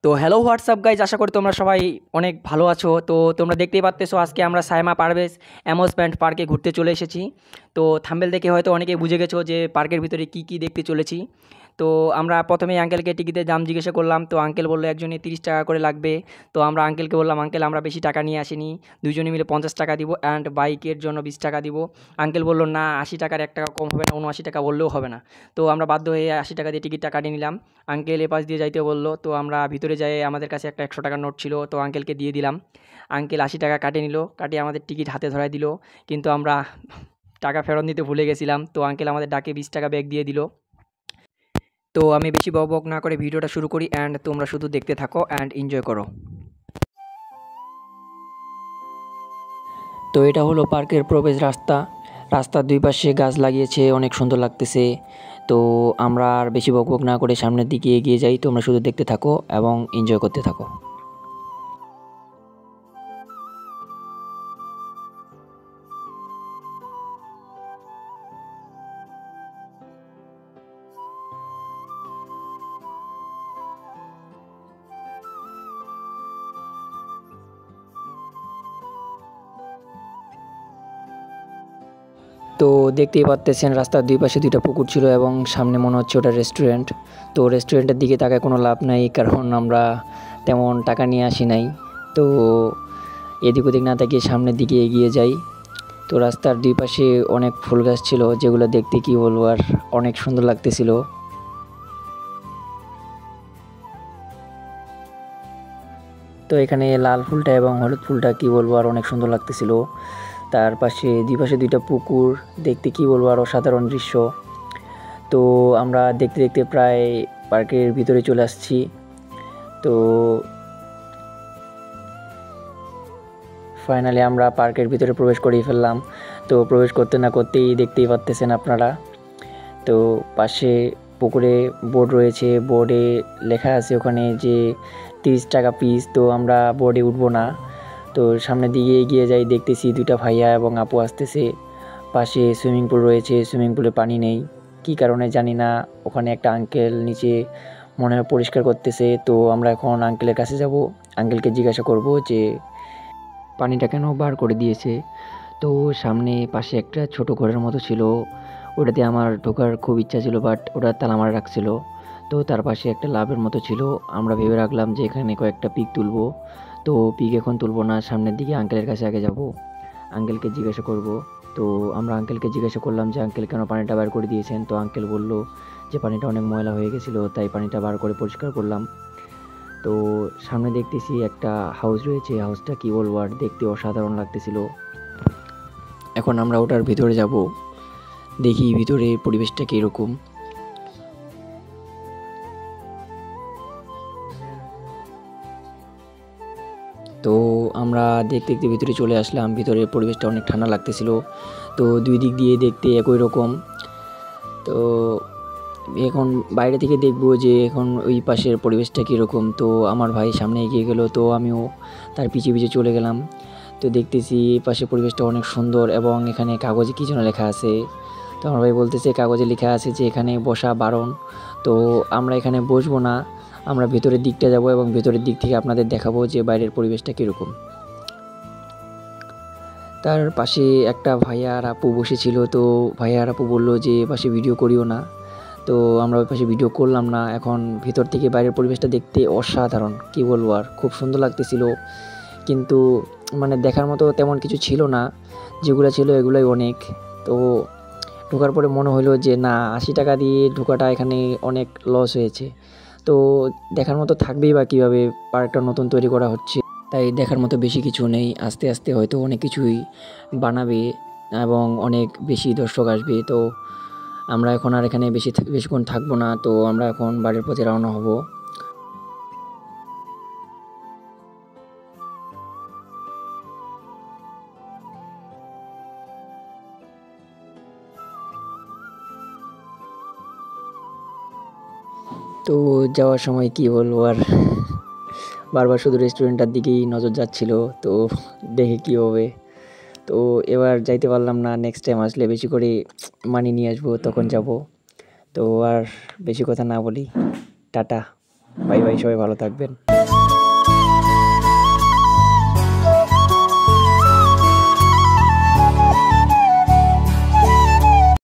তো hello WhatsApp guys, আশা করি তোমরা সবাই অনেক ভালো আছো। তো তোমরা দেখতেই পাচ্তেছো আজকে আমরা সায়মা পারভেজ অ্যামিউজমেন্ট পার্কে ঘুরতে চলে এসেছি। তো থাম্বনেল দেখে হয়তো অনেকেই বুঝে গেছো যে পার্কের ভিতরে কি কি দেখতে চলেছি। তো আমরা প্রথমেই আঙ্কেলকে টিকিটের দাম জিজ্ঞাসা করলাম। তো আঙ্কেল বললো একজনে 30 টাকা করে লাগবে। তো আমরা আঙ্কেলকে বললাম, আঙ্কেল আমরা বেশি টাকা নিয়ে আসিনি, দুজনে মিলে 50 টাকা দিব অ্যান্ড বাইকের জন্য 20 টাকা দিব। আঙ্কেল বললো না, 80 টাকার 1 টাকা কম হবে না, 79 টাকা বললেও হবে না। তো আমরা বাধ্য হয়ে 80 টাকা দিয়ে টিকিটটা কাটিয়ে নিলাম। আঙ্কেল এপাশ দিয়ে যাইতে বললো। তো আমরা ভিতরে যাই, আমাদের কাছে একটা 100 টাকার নোট ছিল, তো আঙ্কেলকে দিয়ে দিলাম। আঙ্কেল 80 টাকা কাটিয়ে নিল, কাটিয়ে আমাদের টিকিট হাতে ধরাই দিল। কিন্তু আমরা টাকা ফেরত নিতে ভুলে গেছিলাম। তো আঙ্কেল আমাদের ডাকে 20 টাকা ব্যাক দিয়ে দিল। তো আমি বেশি বক না করে ভিডিওটা শুরু করি অ্যান্ড তোমরা শুধু দেখতে থাকো অ্যান্ড এনজয় করো। তো এটা হলো পার্কের প্রবেশ রাস্তা। রাস্তার দুই পাশে গাছ লাগিয়েছে, অনেক সুন্দর লাগতেছে। তো আমরা আর বেশি বকবক না করে সামনের দিকে এগিয়ে যাই, তোমরা শুধু দেখতে থাকো এবং এনজয় করতে থাকো। তো দেখতেই পারতেছেন রাস্তার দুই পাশে দুইটা পুকুর ছিল এবং সামনে মনে হচ্ছে ওটা রেস্টুরেন্ট। তো রেস্টুরেন্টের দিকে তাকায় কোনো লাভ নাই, কারণ আমরা তেমন টাকা নিয়ে আসি নাই। তো এদিক ওদিক না তাকিয়ে সামনের দিকে এগিয়ে যাই। তো রাস্তার দুই পাশে অনেক ফুল গাছ ছিল, যেগুলো দেখতে কী বলবো আর অনেক সুন্দর লাগতেছিল। তো এখানে লাল ফুলটা এবং হলুদ ফুলটা কী বলবো আর অনেক সুন্দর লাগতেছিল। তার পাশে দুই পাশে দুইটা পুকুর, দেখতে কী বলবো আর অসাধারণ দৃশ্য। তো আমরা দেখতে দেখতে প্রায় পার্কের ভিতরে চলে আসছি। তো ফাইনালি আমরা পার্কের ভিতরে প্রবেশ করেই ফেললাম। তো প্রবেশ করতে না করতেই দেখতেই পাচ্তেছেন আপনারা, তো পাশে পুকুরে বোর্ড রয়েছে, বোর্ডে লেখা আছে ওখানে যে 30 টাকা পিস। তো আমরা বোর্ডে উঠবো না। তো সামনের দিকে এগিয়ে যাই, দেখতেছি দুইটা ভাইয়া এবং আপু আসতেছে। পাশে সুইমিং পুল রয়েছে, সুইমিং পুলে পানি নেই, কী কারণে জানি না। ওখানে একটা আঙ্কেল নিচে মনে হয় পরিষ্কার করতেছে। তো আমরা এখন আঙ্কেলের কাছে যাব, আঙ্কেলকে জিজ্ঞাসা করব যে পানিটা কেন বার করে দিয়েছে। তো সামনে পাশে একটা ছোট ঘরের মতো ছিল, ওটাতে আমার ঢোকার খুব ইচ্ছা ছিল, বাট ওটা তালা মারা রাখছিল। তো তার পাশে একটা লাভের মতো ছিল, আমরা ভেবে রাখলাম যে এখানে কয়েকটা পিক তুলবো। তো পিক এখন তুলবো না, সামনের দিকে আঙ্কেলের কাছে আগে যাব, আঙ্কেলকে জিজ্ঞাসা করব। তো আমরা আঙ্কেলকে জিজ্ঞাসা করলাম যে আঙ্কেল কেন পানিটা বার করে দিয়েছেন। তো আঙ্কেল বলল যে পানিটা অনেক ময়লা হয়ে গেছিলো, তাই পানিটা বার করে পরিষ্কার করলাম। তো সামনে দেখতেছি একটা হাউস রয়েছে, হাউসটা কী বলবো আর দেখতে অসাধারণ লাগতেছিল। এখন আমরা ওটার ভিতরে যাব, দেখি ভিতরে পরিবেশটা কীরকম। তো আমরা দেখতে দেখতে ভিতরে চলে আসলাম, ভিতরের পরিবেশটা অনেক ঠান্ডা লাগতেছিল। তো দুই দিক দিয়ে দেখতে একই রকম। তো এখন বাইরে থেকে দেখবো যে এখন ওই পাশের পরিবেশটা কীরকম। তো আমার ভাই সামনে এগিয়ে গেল, তো আমিও তার পিছিয়ে পিছিয়ে চলে গেলাম। তো দেখতেছি পাশের পরিবেশটা অনেক সুন্দর এবং এখানে কাগজে কী যেন লেখা আছে। তো আমার ভাই বলতেছে কাগজে লেখা আছে যে এখানে বসা বারণ। তো আমরা এখানে বসবো না, আমরা ভেতরের দিকটা যাব এবং ভেতরের দিক থেকে আপনাদের দেখাবো যে বাইরের পরিবেশটা কীরকম। তার পাশে একটা ভাইয়া আর আপু বসেছিল, তো ভাইয়া আর আপু বললো যে পাশে ভিডিও করিও না। তো আমরা ওই পাশে ভিডিও করলাম না। এখন ভিতর থেকে বাইরের পরিবেশটা দেখতে অসাধারণ, কী বলবো আর খুব সুন্দর লাগতেছিল। কিন্তু মানে দেখার মতো তেমন কিছু ছিল না, যেগুলো ছিল এগুলোই অনেক। তো ঢোকার পরে মনে হলো যে না, 80 টাকা দিয়ে ঢোকাটা এখানে অনেক লস হয়েছে। তো দেখার মতো থাকবেই বা কীভাবে, পার্কটা নতুন তৈরি করা হচ্ছে, তাই দেখার মতো বেশি কিছু নেই। আস্তে আস্তে হয়তো অনেক কিছুই বানাবে এবং অনেক বেশি দর্শক আসবে। তো আমরা এখন আর এখানে বেশিক্ষণ থাকবো না, তো আমরা এখন বাড়ির পথে রওনা হব। তো যাওয়ার সময় কী বলবো আর, বারবার শুধু রেস্টুরেন্টটার দিকেই নজর যাচ্ছিল। তো দেখে কী হবে। তো এবার যাইতে পারলাম না, নেক্সট টাইম আসলে বেশি করে মানি নিয়ে আসবো, তখন যাব। তো আর বেশি কথা না বলি, টাটা, বাই বাই, সবাই ভালো থাকবেন।